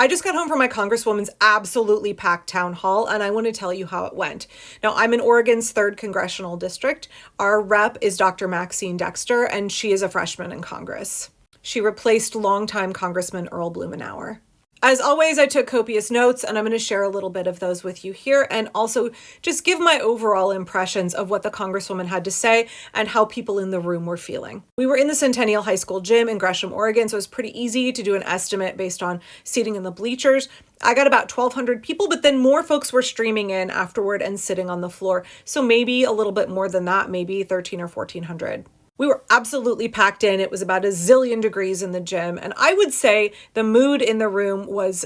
I just got home from my Congresswoman's absolutely packed town hall, and I want to tell you how it went. Now, I'm in Oregon's 3rd Congressional District. Our rep is Dr. Maxine Dexter, and she is a freshman in Congress. She replaced longtime Congressman Earl Blumenauer. As always, I took copious notes, and I'm going to share a little bit of those with you here, and also just give my overall impressions of what the Congresswoman had to say and how people in the room were feeling. We were in the Centennial High School gym in Gresham, Oregon, so it was pretty easy to do an estimate based on seating in the bleachers. I got about 1,200 people, but then more folks were streaming in afterward and sitting on the floor, so maybe a little bit more than that, maybe 1,300 or 1,400. We were absolutely packed in. It was about a zillion degrees in the gym. And I would say the mood in the room was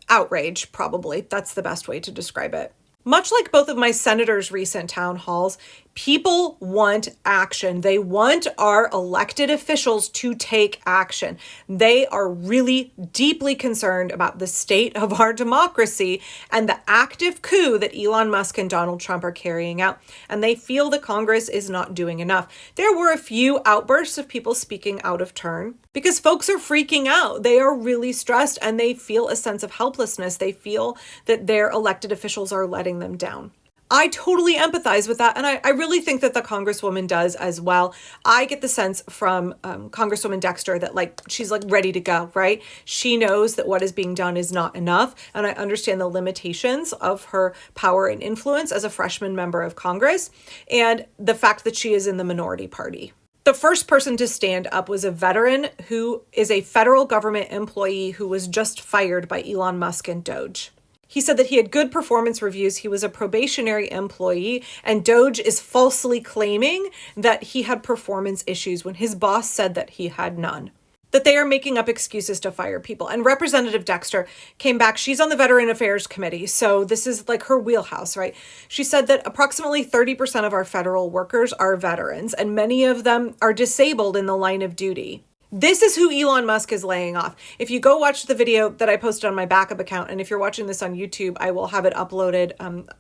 outrage, probably. That's the best way to describe it. Much like both of my senators' recent town halls, people want action. They want our elected officials to take action. They are really deeply concerned about the state of our democracy and the active coup that Elon Musk and Donald Trump are carrying out. And they feel the Congress is not doing enough. There were a few outbursts of people speaking out of turn because folks are freaking out. They are really stressed and they feel a sense of helplessness. They feel that their elected officials are letting them down. I totally empathize with that, and I really think that the Congresswoman does as well. I get the sense from Congresswoman Dexter that she's ready to go, right? She knows that what is being done is not enough, and I understand the limitations of her power and influence as a freshman member of Congress, and the fact that she is in the minority party. The first person to stand up was a veteran who is a federal government employee who was just fired by Elon Musk and Doge. He said that he had good performance reviews, he was a probationary employee, and Doge is falsely claiming that he had performance issues when his boss said that he had none. That they are making up excuses to fire people. And Representative Dexter came back. She's on the Veteran Affairs Committee, so this is her wheelhouse, right? She said that approximately 30% of our federal workers are veterans, and many of them are disabled in the line of duty. This is who Elon Musk is laying off. If you go watch the video that I posted on my backup account, and if you're watching this on YouTube, I will have it uploaded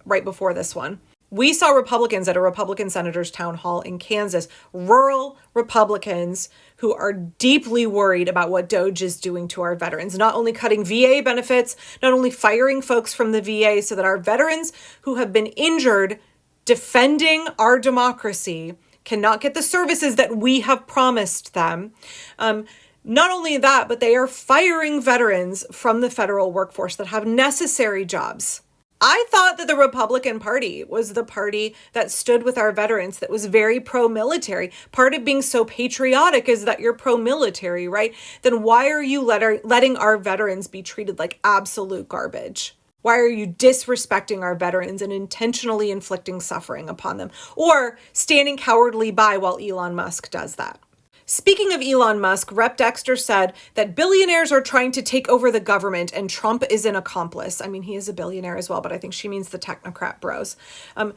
right before this one. We saw Republicans at a Republican senator's town hall in Kansas, rural Republicans who are deeply worried about what Doge is doing to our veterans, not only cutting VA benefits, not only firing folks from the VA so that our veterans who have been injured defending our democracy cannot get the services that we have promised them. Not only that, but they are firing veterans from the federal workforce that have necessary jobs. I thought that the Republican Party was the party that stood with our veterans, that was very pro-military. Part of being so patriotic is that you're pro-military, right? Then why are you letting our veterans be treated like absolute garbage? Why are you disrespecting our veterans and intentionally inflicting suffering upon them? Or standing cowardly by while Elon Musk does that? Speaking of Elon Musk, Rep. Dexter said that billionaires are trying to take over the government and Trump is an accomplice. I mean, he is a billionaire as well, but I think she means the technocrat bros.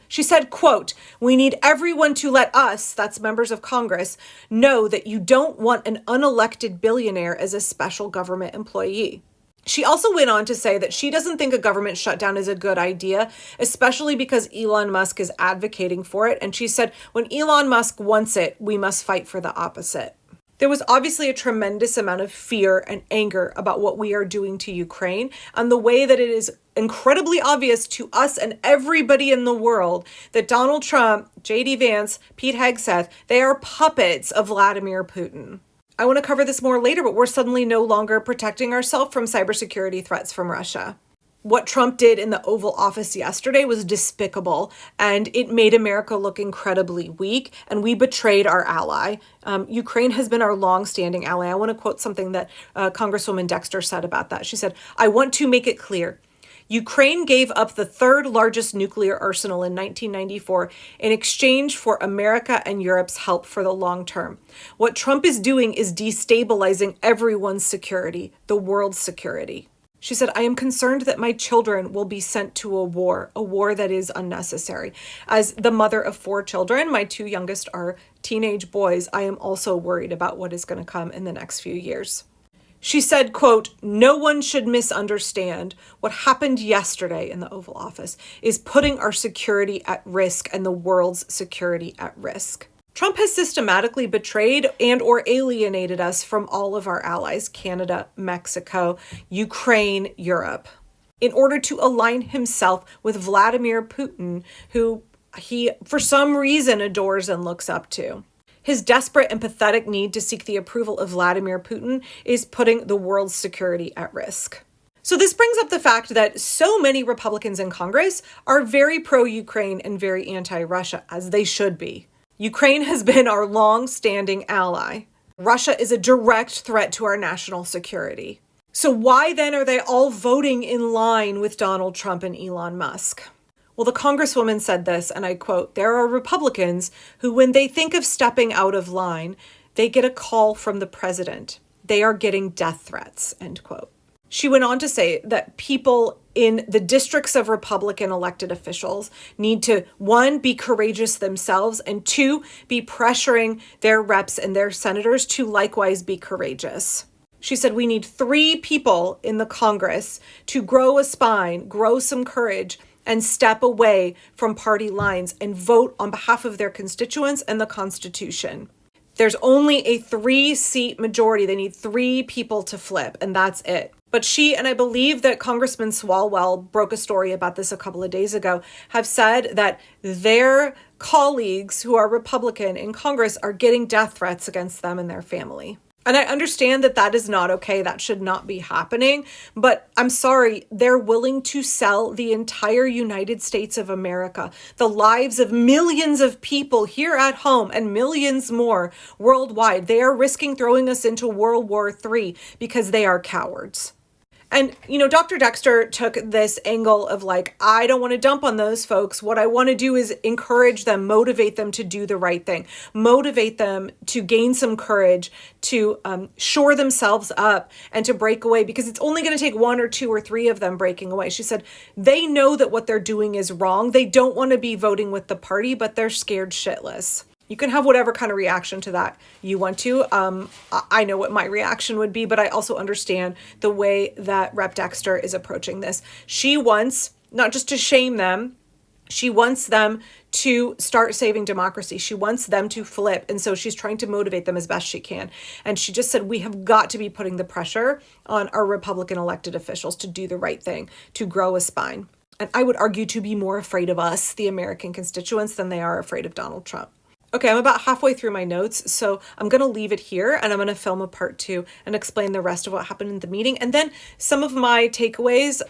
She said, quote, "We need everyone to let us," that's members of Congress, "know that you don't want an unelected billionaire as a special government employee." She also went on to say that she doesn't think a government shutdown is a good idea, especially because Elon Musk is advocating for it. And she said, when Elon Musk wants it, we must fight for the opposite. There was obviously a tremendous amount of fear and anger about what we are doing to Ukraine and the way that it is incredibly obvious to us and everybody in the world that Donald Trump, J.D. Vance, Pete Hegseth, they are puppets of Vladimir Putin. I want to cover this more later, but we're suddenly no longer protecting ourselves from cybersecurity threats from Russia. What Trump did in the Oval Office yesterday was despicable, and it made America look incredibly weak, and we betrayed our ally. Ukraine has been our long-standing ally. I want to quote something that Congresswoman Dexter said about that. She said, "I want to make it clear. Ukraine gave up the 3rd largest nuclear arsenal in 1994 in exchange for America and Europe's help for the long term. What Trump is doing is destabilizing everyone's security, the world's security." She said, "I am concerned that my children will be sent to a war that is unnecessary. As the mother of 4 children, my 2 youngest are teenage boys, I am also worried about what is going to come in the next few years." She said, quote, "No one should misunderstand. What happened yesterday in the Oval Office is putting our security at risk and the world's security at risk." Trump has systematically betrayed and or alienated us from all of our allies, Canada, Mexico, Ukraine, Europe, in order to align himself with Vladimir Putin, who he, for some reason, adores and looks up to. His desperate and pathetic need to seek the approval of Vladimir Putin is putting the world's security at risk. So this brings up the fact that so many Republicans in Congress are very pro-Ukraine and very anti-Russia, as they should be. Ukraine has been our long-standing ally. Russia is a direct threat to our national security. So why then are they all voting in line with Donald Trump and Elon Musk? Well, the Congresswoman said this, and I quote, "There are Republicans who, when they think of stepping out of line, they get a call from the president. They are getting death threats," end quote. She went on to say that people in the districts of Republican elected officials need to, one, be courageous themselves, and two, be pressuring their reps and their senators to likewise be courageous. She said, we need 3 people in the Congress to grow a spine, grow some courage, and step away from party lines and vote on behalf of their constituents and the Constitution. There's only a 3-seat majority. They need 3 people to flip, and that's it. But she, and I believe that Congressman Swalwell broke a story about this a couple of days ago, have said that their colleagues who are Republican in Congress are getting death threats against them and their family. And I understand that that is not okay. That should not be happening. But I'm sorry, they're willing to sell the entire United States of America, the lives of millions of people here at home and millions more worldwide. They are risking throwing us into World War III because they are cowards. And, Dr. Dexter took this angle of like, I don't want to dump on those folks. What I want to do is encourage them, motivate them to do the right thing, motivate them to gain some courage, to shore themselves up and to break away, because it's only going to take 1 or 2 or 3 of them breaking away. She said, they know that what they're doing is wrong. They don't want to be voting with the party, but they're scared shitless. You can have whatever kind of reaction to that you want to. I know what my reaction would be, but I also understand the way that Rep. Dexter is approaching this. She wants not just to shame them, she wants them to start saving democracy. She wants them to flip. And so she's trying to motivate them as best she can. And she just said, we have got to be putting the pressure on our Republican elected officials to do the right thing, to grow a spine. And I would argue to be more afraid of us, the American constituents, than they are afraid of Donald Trump. Okay, I'm about halfway through my notes, so I'm going to leave it here and I'm going to film a part 2 and explain the rest of what happened in the meeting. And then some of my takeaways,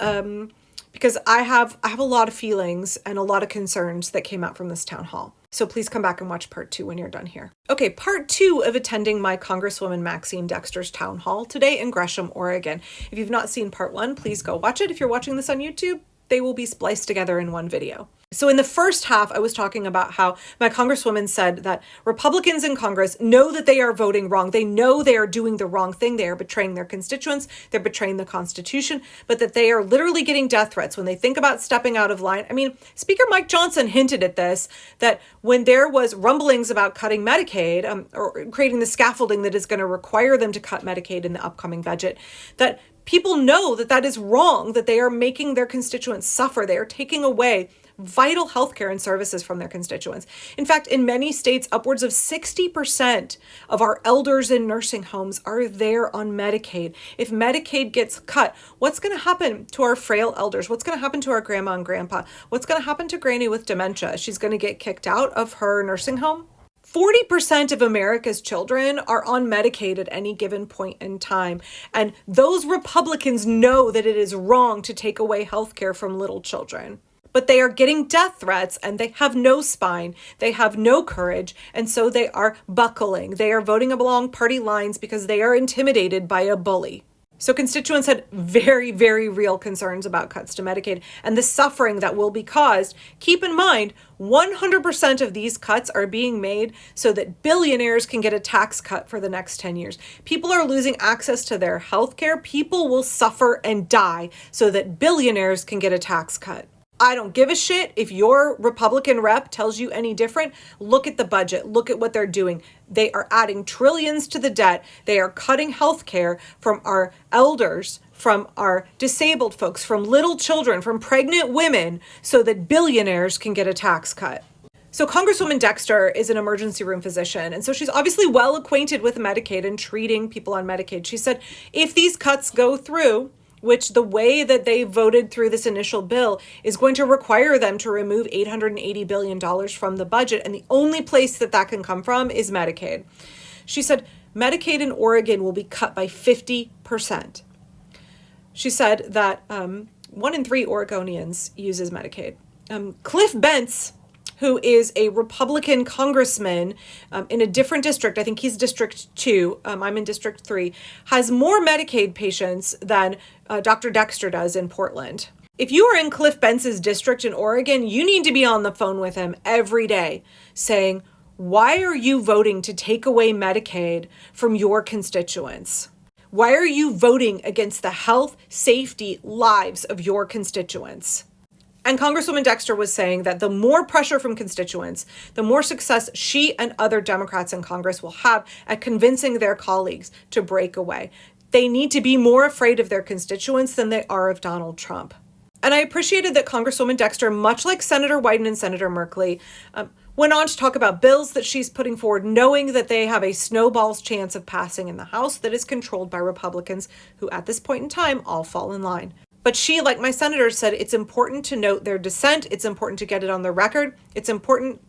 because I have a lot of feelings and a lot of concerns that came out from this town hall. So please come back and watch part 2 when you're done here. Okay, part 2 of attending my Congresswoman Maxine Dexter's town hall today in Gresham, Oregon. If you've not seen part 1, please go watch it. If you're watching this on YouTube, they will be spliced together in one video. So in the first half, I was talking about how my Congresswoman said that Republicans in Congress know that they are voting wrong. They know they are doing the wrong thing. They are betraying their constituents. They're betraying the Constitution, but that they are literally getting death threats when they think about stepping out of line. I mean, Speaker Mike Johnson hinted at this, that when there was rumblings about cutting Medicaid, or creating the scaffolding that is going to require them to cut Medicaid in the upcoming budget, that people know that that is wrong, that they are making their constituents suffer. They are taking away vital healthcare and services from their constituents. In fact, in many states, upwards of 60% of our elders in nursing homes are there on Medicaid. If Medicaid gets cut, what's going to happen to our frail elders? What's going to happen to our grandma and grandpa? What's going to happen to Granny with dementia? She's going to get kicked out of her nursing home? 40% of America's children are on Medicaid at any given point in time. And those Republicans know that it is wrong to take away healthcare from little children. But they are getting death threats and they have no spine. They have no courage. And so they are buckling. They are voting along party lines because they are intimidated by a bully. So constituents had very, very real concerns about cuts to Medicaid and the suffering that will be caused. Keep in mind, 100% of these cuts are being made so that billionaires can get a tax cut for the next 10 years. People are losing access to their health care. People will suffer and die so that billionaires can get a tax cut. I don't give a shit if your Republican rep tells you any different. Look at the budget. Look at what they're doing. They are adding trillions to the debt. They are cutting health care from our elders, from our disabled folks, from little children, from pregnant women, so that billionaires can get a tax cut. So Congresswoman Dexter is an emergency room physician, and so she's obviously well acquainted with Medicaid and treating people on Medicaid. She said, if these cuts go through, which the way that they voted through this initial bill is going to require them to remove $880 billion from the budget, and the only place that that can come from is Medicaid. She said, Medicaid in Oregon will be cut by 50%. She said that 1 in 3 Oregonians uses Medicaid. Cliff Bentz, who is a Republican congressman in a different district, I think he's District 2, I'm in District 3, has more Medicaid patients than Dr. Dexter does in Portland. If you are in Cliff Bentz's district in Oregon, you need to be on the phone with him every day saying, why are you voting to take away Medicaid from your constituents? Why are you voting against the health, safety, lives of your constituents? And Congresswoman Dexter was saying that the more pressure from constituents, the more success she and other Democrats in Congress will have at convincing their colleagues to break away. They need to be more afraid of their constituents than they are of Donald Trump. And I appreciated that Congresswoman Dexter, much like Senator Wyden and Senator Merkley, went on to talk about bills that she's putting forward, knowing that they have a snowball's chance of passing in the House that is controlled by Republicans who, at this point in time, all fall in line. But she, like my senator, said it's important to note their dissent. It's important to get it on the record. It's important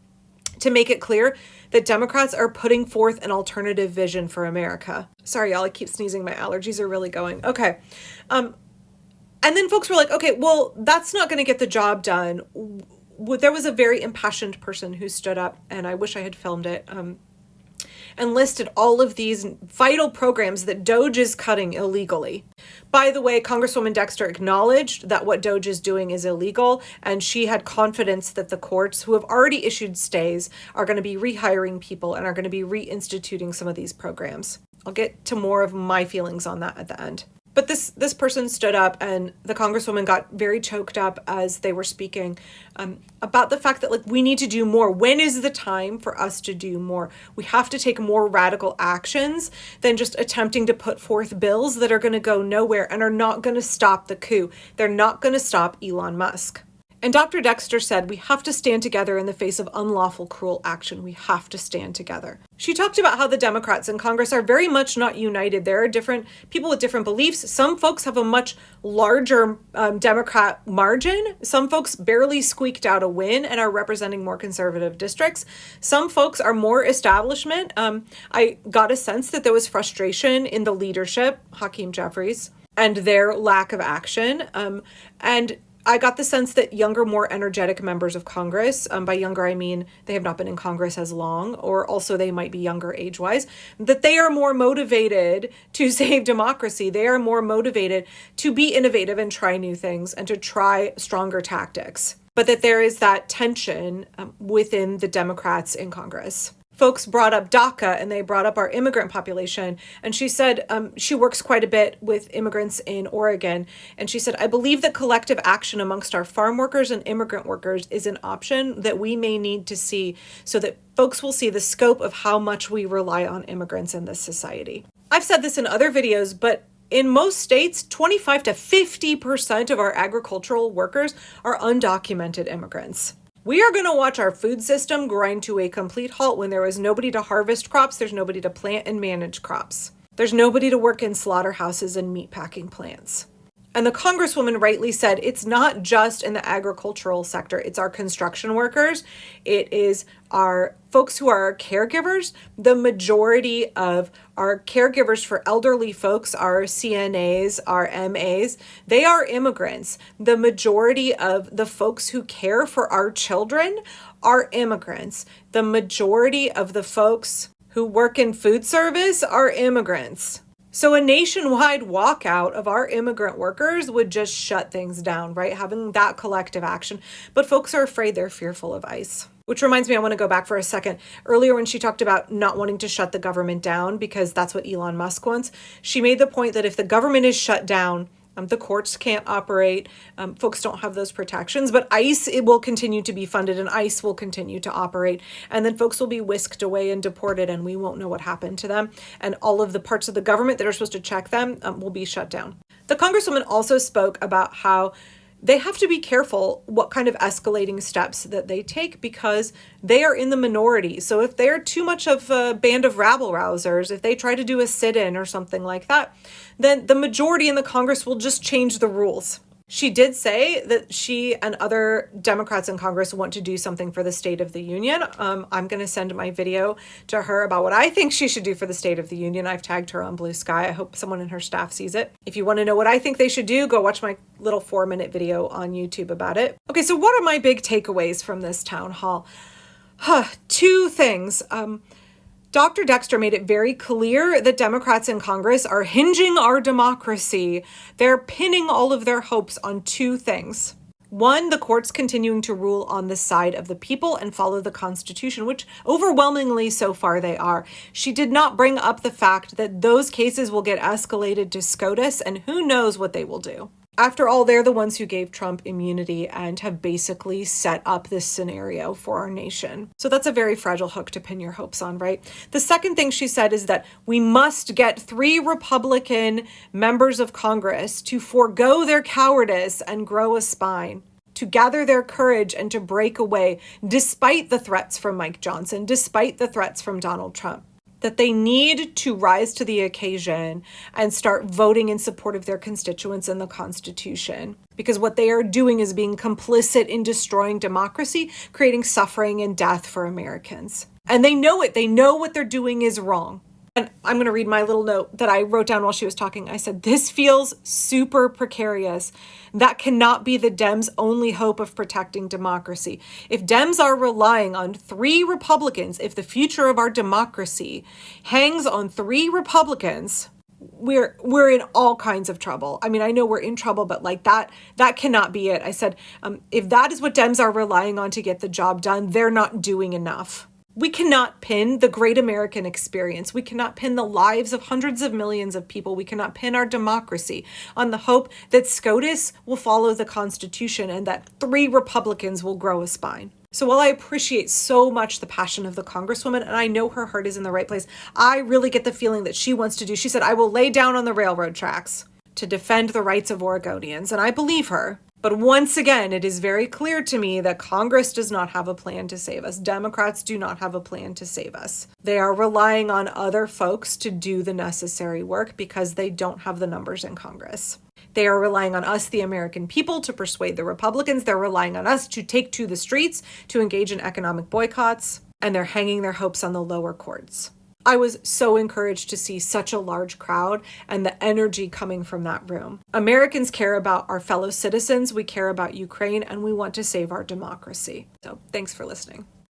to make it clear that Democrats are putting forth an alternative vision for America. Sorry, y'all, I keep sneezing. My allergies are really going. Okay. And then folks were like, okay, well, that's not going to get the job done. There was a very impassioned person who stood up, and I wish I had filmed it, and listed all of these vital programs that DOJ is cutting illegally. By the way, Congresswoman Dexter acknowledged that what DOJ is doing is illegal, and she had confidence that the courts, who have already issued stays, are going to be rehiring people and are going to be reinstituting some of these programs. I'll get to more of my feelings on that at the end. But this person stood up, and the Congresswoman got very choked up as they were speaking about the fact that, like, we need to do more. When is the time for us to do more? We have to take more radical actions than just attempting to put forth bills that are going to go nowhere and are not going to stop the coup. They're not going to stop Elon Musk. And Dr. Dexter said, we have to stand together in the face of unlawful, cruel action. We have to stand together. She talked about how the Democrats in Congress are very much not united. There are different people with different beliefs. Some folks have a much larger Democrat margin. Some folks barely squeaked out a win and are representing more conservative districts. Some folks are more establishment. I got a sense that there was frustration in the leadership, Hakeem Jeffries, and their lack of action. And I got the sense that younger, more energetic members of Congress, by younger I mean they have not been in Congress as long, or also they might be younger age-wise, that they are more motivated to save democracy. They are more motivated to be innovative and try new things and to try stronger tactics. But that there is that tension within the Democrats in Congress. Folks brought up DACA and they brought up our immigrant population. And she said she works quite a bit with immigrants in Oregon. And she said, I believe that collective action amongst our farm workers and immigrant workers is an option that we may need to see so that folks will see the scope of how much we rely on immigrants in this society. I've said this in other videos, but in most states, 25 to 50% of our agricultural workers are undocumented immigrants. We are going to watch our food system grind to a complete halt when there is nobody to harvest crops, there's nobody to plant and manage crops. There's nobody to work in slaughterhouses and meatpacking plants. And the Congresswoman rightly said it's not just in the agricultural sector, it's our construction workers, it is our folks who are our caregivers. The majority of our caregivers for elderly folks, our CNAs, our MAs, they are immigrants. The majority of the folks who care for our children are immigrants. The majority of the folks who work in food service are immigrants. So a nationwide walkout of our immigrant workers would just shut things down, right? Having that collective action. But folks are afraid, they're fearful of ICE. Which reminds me, I want to go back for a second. Earlier when she talked about not wanting to shut the government down because that's what Elon Musk wants, she made the point that if the government is shut down, the courts can't operate, folks don't have those protections, but ICE, it will continue to be funded and ICE will continue to operate. And then folks will be whisked away and deported and we won't know what happened to them. And all of the parts of the government that are supposed to check them will be shut down. The Congresswoman also spoke about how they have to be careful what kind of escalating steps that they take, because they are in the minority. So if they're too much of a band of rabble-rousers, if they try to do a sit-in or something like that, then the majority in the Congress will just change the rules. She did say that she and other Democrats in Congress want to do something for the State of the Union. I'm going to send my video to her about what I think she should do for the State of the Union. I've tagged her on Blue Sky. I hope someone in her staff sees it. If you want to know what I think they should do, go watch my little 4-minute video on YouTube about it. Okay, so what are my big takeaways from this town hall? Two things. Dr. Dexter made it very clear that Democrats in Congress are hinging our democracy. They're pinning all of their hopes on two things. One, the courts continuing to rule on the side of the people and follow the Constitution, which overwhelmingly so far they are. She did not bring up the fact that those cases will get escalated to SCOTUS, and who knows what they will do. After all, they're the ones who gave Trump immunity and have basically set up this scenario for our nation. So that's a very fragile hook to pin your hopes on, right? The second thing she said is that we must get 3 Republican members of Congress to forego their cowardice and grow a spine, to gather their courage and to break away, despite the threats from Mike Johnson, despite the threats from Donald Trump. That they need to rise to the occasion and start voting in support of their constituents and the Constitution. Because what they are doing is being complicit in destroying democracy, creating suffering and death for Americans. And they know it. They know what they're doing is wrong. And I'm going to read my little note that I wrote down while she was talking. I said, this feels super precarious. That cannot be the Dems' only hope of protecting democracy. If Dems are relying on 3 Republicans, if the future of our democracy hangs on 3 Republicans, we're in all kinds of trouble. I mean, I know we're in trouble, but like that cannot be it. I said, if that is what Dems are relying on to get the job done, they're not doing enough. We cannot pin the great American experience. We cannot pin the lives of hundreds of millions of people. We cannot pin our democracy on the hope that SCOTUS will follow the Constitution and that 3 Republicans will grow a spine. So while I appreciate so much the passion of the Congresswoman, and I know her heart is in the right place, I really get the feeling that she wants to do. She said, I will lay down on the railroad tracks to defend the rights of Oregonians. And I believe her. But once again, it is very clear to me that Congress does not have a plan to save us. Democrats do not have a plan to save us. They are relying on other folks to do the necessary work because they don't have the numbers in Congress. They are relying on us, the American people, to persuade the Republicans. They're relying on us to take to the streets, to engage in economic boycotts, and they're hanging their hopes on the lower courts. I was so encouraged to see such a large crowd and the energy coming from that room. Americans care about our fellow citizens, we care about Ukraine, and we want to save our democracy. So thanks for listening.